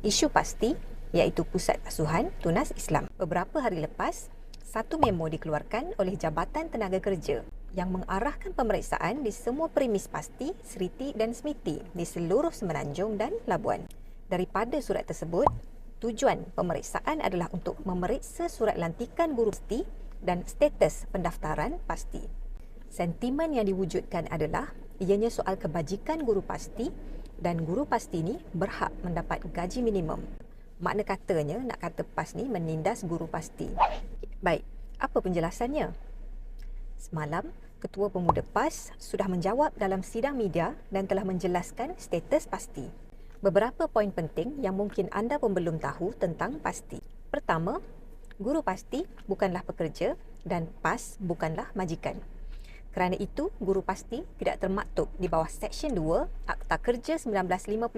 Isu pasti iaitu Pusat Asuhan Tunas Islam. Beberapa hari lepas, satu memo dikeluarkan oleh Jabatan Tenaga Kerja yang mengarahkan pemeriksaan di semua premis pasti, seriti dan semiti di seluruh Semenanjung dan Labuan. Daripada surat tersebut, tujuan pemeriksaan adalah untuk memeriksa surat lantikan guru pasti dan status pendaftaran pasti. Sentimen yang diwujudkan adalah ianya soal kebajikan guru pasti dan guru pasti ni berhak mendapat gaji minimum. Makna katanya nak kata PAS ni menindas guru pasti. Baik, apa penjelasannya? Semalam, Ketua Pemuda PAS sudah menjawab dalam sidang media dan telah menjelaskan status pasti. Beberapa poin penting yang mungkin anda pun belum tahu tentang pasti. Pertama, guru pasti bukanlah pekerja dan PAS bukanlah majikan. Kerana itu, guru pasti tidak termaktub di bawah Seksyen 2 Akta Kerja 1955.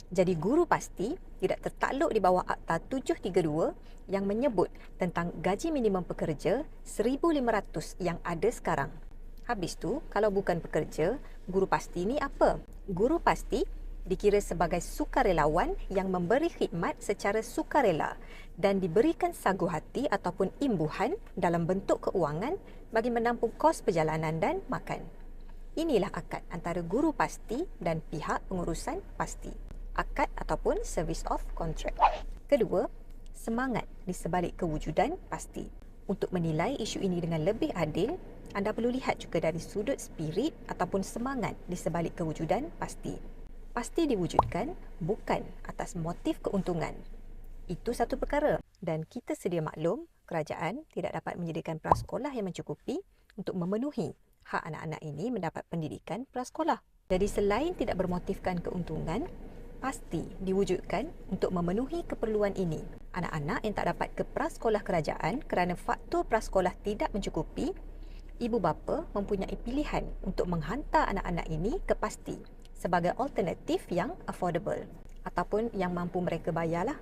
Jadi guru pasti tidak tertakluk di bawah Akta 732 yang menyebut tentang gaji minimum pekerja 1,500 yang ada sekarang. Habis tu, kalau bukan pekerja, guru pasti ni apa? Guru pasti dikira sebagai sukarelawan yang memberi khidmat secara sukarela dan diberikan sagu hati ataupun imbuhan dalam bentuk keuangan bagi menampung kos perjalanan dan makan. Inilah akad antara guru pasti dan pihak pengurusan pasti. Akad ataupun service of contract. Kedua, semangat di sebalik kewujudan pasti. Untuk menilai isu ini dengan lebih adil, anda perlu lihat juga dari sudut spirit ataupun semangat di sebalik kewujudan pasti. Pasti diwujudkan bukan atas motif keuntungan. Itu satu perkara dan kita sedia maklum kerajaan tidak dapat menyediakan prasekolah yang mencukupi untuk memenuhi hak anak-anak ini mendapat pendidikan prasekolah. Jadi selain tidak bermotifkan keuntungan, pasti diwujudkan untuk memenuhi keperluan ini. Anak-anak yang tak dapat ke prasekolah kerajaan kerana faktor prasekolah tidak mencukupi, ibu bapa mempunyai pilihan untuk menghantar anak-anak ini ke pasti sebagai alternatif yang affordable ataupun yang mampu mereka bayarlah.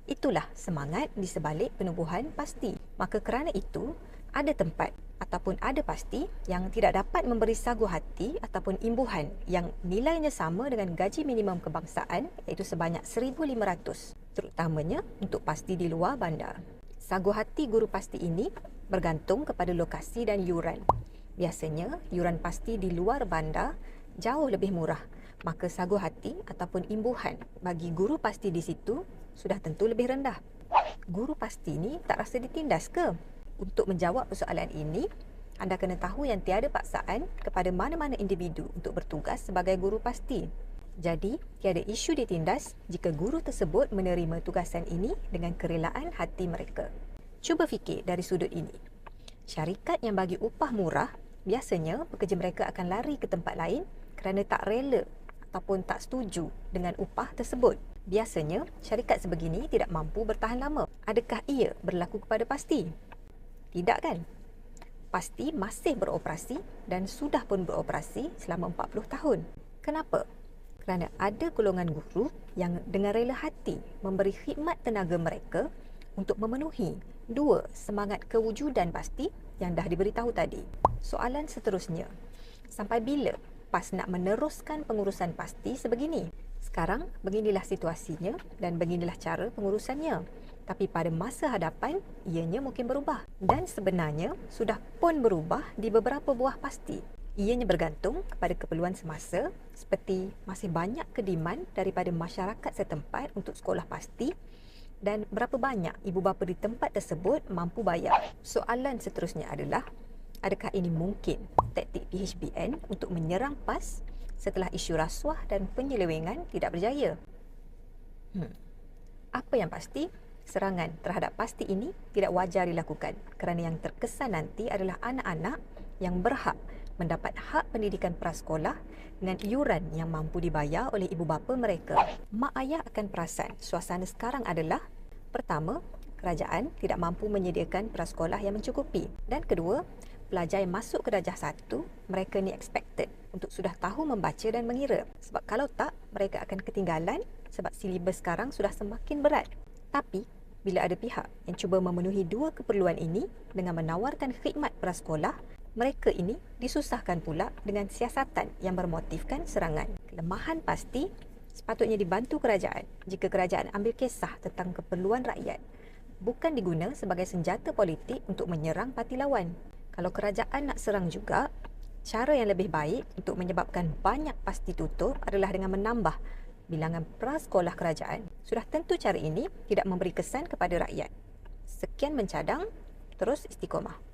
Itulah semangat di sebalik penubuhan pasti. Maka kerana itu, ada tempat ataupun ada pasti yang tidak dapat memberi sagu hati ataupun imbuhan yang nilainya sama dengan gaji minimum kebangsaan iaitu sebanyak 1,500, terutamanya untuk pasti di luar bandar. Sagu hati guru pasti ini bergantung kepada lokasi dan yuran. Biasanya, yuran pasti di luar bandar jauh lebih murah, maka sagu hati ataupun imbuhan bagi guru pasti di situ sudah tentu lebih rendah. Guru pasti ni tak rasa ditindas ke? Untuk menjawab persoalan ini, anda kena tahu yang tiada paksaan kepada mana-mana individu untuk bertugas sebagai guru pasti. Jadi, tiada isu ditindas jika guru tersebut menerima tugasan ini dengan kerelaan hati mereka. Cuba fikir dari sudut ini. Syarikat yang bagi upah murah, biasanya pekerja mereka akan lari ke tempat lain kerana tak rela ataupun tak setuju dengan upah tersebut. Biasanya, syarikat sebegini tidak mampu bertahan lama. Adakah ia berlaku kepada pasti? Tidak kan? Pasti masih beroperasi dan sudah pun beroperasi selama 40 tahun. Kenapa? Kerana ada golongan guru yang dengan rela hati memberi khidmat tenaga mereka untuk memenuhi dua semangat kewujudan pasti yang dah diberitahu tadi. Soalan seterusnya, sampai bila PAS nak meneruskan pengurusan pasti sebegini? Sekarang, beginilah situasinya dan beginilah cara pengurusannya. Tapi pada masa hadapan, ianya mungkin berubah. Dan sebenarnya, sudah pun berubah di beberapa buah pasti. Ianya bergantung kepada keperluan semasa, seperti masih banyak kediman daripada masyarakat setempat untuk sekolah pasti dan berapa banyak ibu bapa di tempat tersebut mampu bayar. Soalan seterusnya adalah, adakah ini mungkin taktik PHBN untuk menyerang PAS setelah isu rasuah dan penyelewengan tidak berjaya? Apa yang pasti, serangan terhadap pasti ini tidak wajar dilakukan kerana yang terkesan nanti adalah anak-anak yang berhak mendapat hak pendidikan prasekolah dengan iuran yang mampu dibayar oleh ibu bapa mereka. Mak ayah akan perasan suasana sekarang adalah, pertama, kerajaan tidak mampu menyediakan prasekolah yang mencukupi, dan kedua, pelajar yang masuk ke darjah 1, mereka ni expected untuk sudah tahu membaca dan mengira. Sebab kalau tak, mereka akan ketinggalan sebab silibus sekarang sudah semakin berat. Tapi, bila ada pihak yang cuba memenuhi dua keperluan ini dengan menawarkan khidmat prasekolah, mereka ini disusahkan pula dengan siasatan yang bermotifkan serangan. Kelemahan pasti sepatutnya dibantu kerajaan jika kerajaan ambil kisah tentang keperluan rakyat, bukan diguna sebagai senjata politik untuk menyerang parti lawan. Kalau kerajaan nak serang juga, cara yang lebih baik untuk menyebabkan banyak pasti tutup adalah dengan menambah bilangan prasekolah kerajaan. Sudah tentu cara ini tidak memberi kesan kepada rakyat. Sekian mencadang, terus istiqomah.